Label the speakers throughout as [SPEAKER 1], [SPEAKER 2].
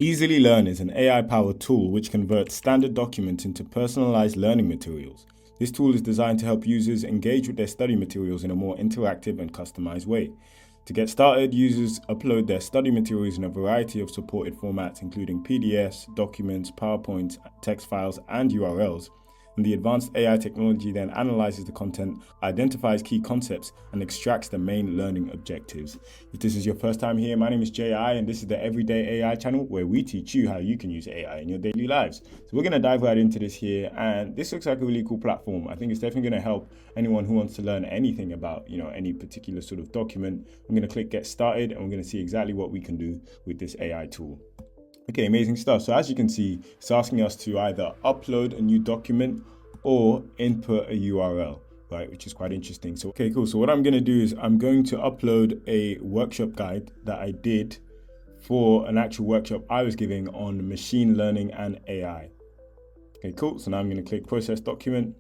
[SPEAKER 1] EasilyLearn is an AI-powered tool which converts standard documents into personalized learning materials. This tool is designed to help users engage with their study materials in a more interactive and customized way. To get started, users upload their study materials in a variety of supported formats, including PDFs, documents, PowerPoints, text files, and URLs. And the advanced AI technology then analyzes the content, identifies key concepts, and extracts the main learning objectives. If this is your first time here, my name is J.I., and this is the Everyday AI channel where we teach you how you can use AI in your daily lives. So we're going to dive right into this here, and this looks like a really cool platform. I think it's definitely going to help anyone who wants to learn anything about, any particular sort of document. I'm going to click Get Started, and we're going to see exactly what we can do with this AI tool. Okay, amazing stuff. So as you can see, it's asking us to either upload a new document or input a URL, right? Which is quite interesting. So, okay, cool. So what I'm going to do is I'm going to upload a workshop guide that I did for an actual workshop I was giving on machine learning and AI. Okay, cool. So now I'm going to click Process Document.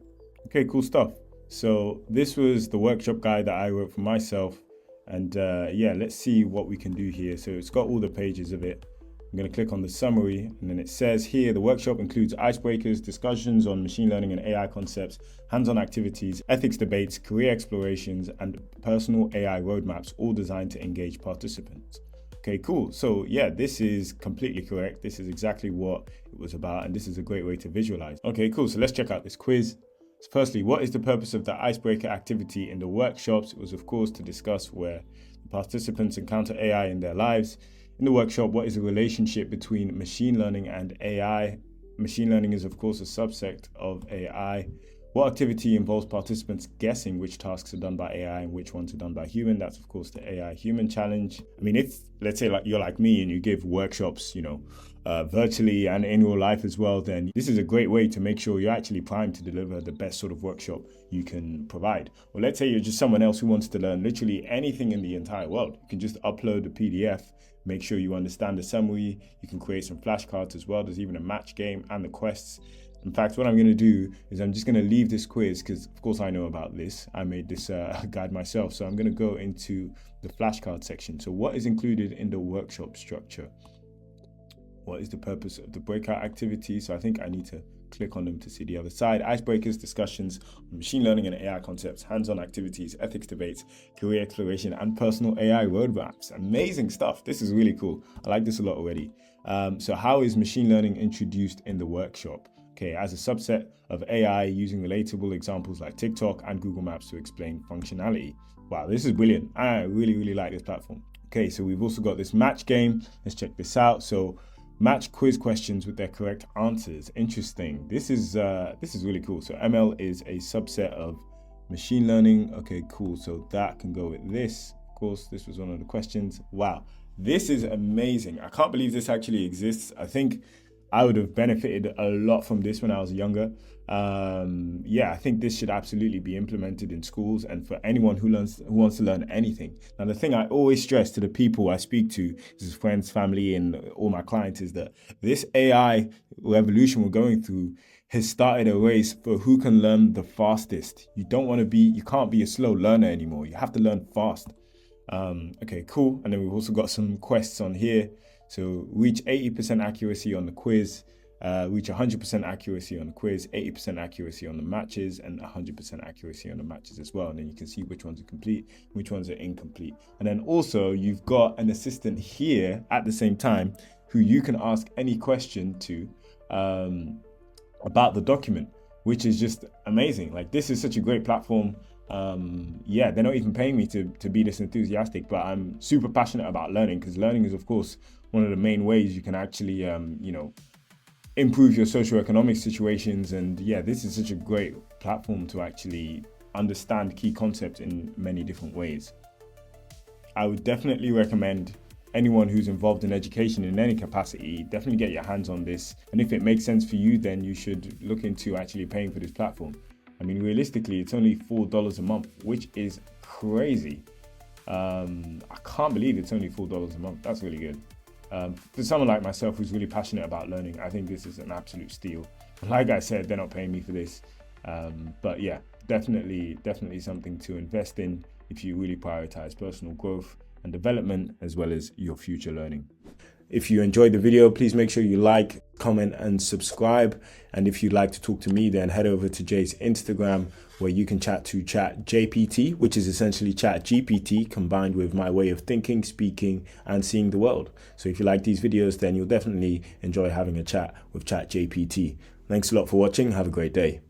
[SPEAKER 1] Okay, cool stuff. So this was the workshop guide that I wrote for myself. And let's see what we can do here. So it's got all the pages of it. I'm going to click on the summary, and then it says here, the workshop includes icebreakers, discussions on machine learning and AI concepts, hands-on activities, ethics debates, career explorations, and personal AI roadmaps, all designed to engage participants. Okay, cool. So yeah, this is completely correct. This is exactly what it was about, and this is a great way to visualize. Okay, cool. So let's check out this quiz. So firstly, what is the purpose of the icebreaker activity in the workshops? It was, of course, to discuss where the participants encounter AI in their lives. In the workshop, what is the relationship between machine learning and AI? Machine learning is, of course, a subset of AI. What activity involves participants guessing which tasks are done by AI and which ones are done by human? That's, of course, the AI human challenge. I mean, if, let's say, you're like me and you give workshops, virtually and in real life as well, then this is a great way to make sure you're actually primed to deliver the best sort of workshop you can provide. Or let's say you're just someone else who wants to learn literally anything in the entire world. You can just upload a PDF. Make sure you understand the summary. You can create some flashcards as well. There's even a match game and the quests. In fact, what I'm going to do is I'm just going to leave this quiz because, of course, I know about this. I made this guide myself. So I'm going to go into the flashcard section. So what is included in the workshop structure? What is the purpose of the breakout activity? So I think I need to click on them to see the other side. Icebreakers, discussions on machine learning and AI concepts, hands-on activities, ethics debates, career exploration, and personal AI roadmaps. Amazing stuff. This is really cool. I like this a lot already. So how is machine learning introduced in the workshop? Okay, as a subset of AI using relatable examples like TikTok and Google Maps to explain functionality. Wow, this is brilliant. I really, really like this platform. Okay, so we've also got this match game. Let's check this out. So match quiz questions with their correct answers. Interesting. This is really cool. So ML is a subset of machine learning. Okay, cool. So that can go with this. Of course, this was one of the questions. Wow, this is amazing. I can't believe this actually exists. I think I would have benefited a lot from this when I was younger. I think this should absolutely be implemented in schools and for anyone who wants to learn anything. Now, the thing I always stress to the people I speak to, this is friends, family, and all my clients, is that this AI revolution we're going through has started a race for who can learn the fastest. You can't be a slow learner anymore. You have to learn fast. Okay, cool. And then we've also got some quests on here. So reach 80% accuracy on the quiz, reach 100% accuracy on the quiz, 80% accuracy on the matches, and 100% accuracy on the matches as well. And then you can see which ones are complete, which ones are incomplete. And then also you've got an assistant here at the same time who you can ask any question to about the document, which is just amazing. Like, this is such a great platform. They're not even paying me to be this enthusiastic, but I'm super passionate about learning, because learning is, of course, one of the main ways you can actually, improve your socioeconomic situations. And this is such a great platform to actually understand key concepts in many different ways. I would definitely recommend anyone who's involved in education in any capacity, definitely get your hands on this. And if it makes sense for you, then you should look into actually paying for this platform. I mean, realistically, it's only $4 a month, which is crazy. I can't believe it's only $4 a month. That's really good. For someone like myself who's really passionate about learning, I think this is an absolute steal. Like I said, they're not paying me for this. But yeah, definitely something to invest in if you really prioritize personal growth and development as well as your future learning. If you enjoyed the video, please make sure you like, comment, and subscribe. And if you'd like to talk to me, then head over to Jay's Instagram, where you can chat to ChatJPT, which is essentially ChatGPT combined with my way of thinking, speaking, and seeing the world. So if you like these videos, then you'll definitely enjoy having a chat with ChatJPT. Thanks a lot for watching. Have a great day.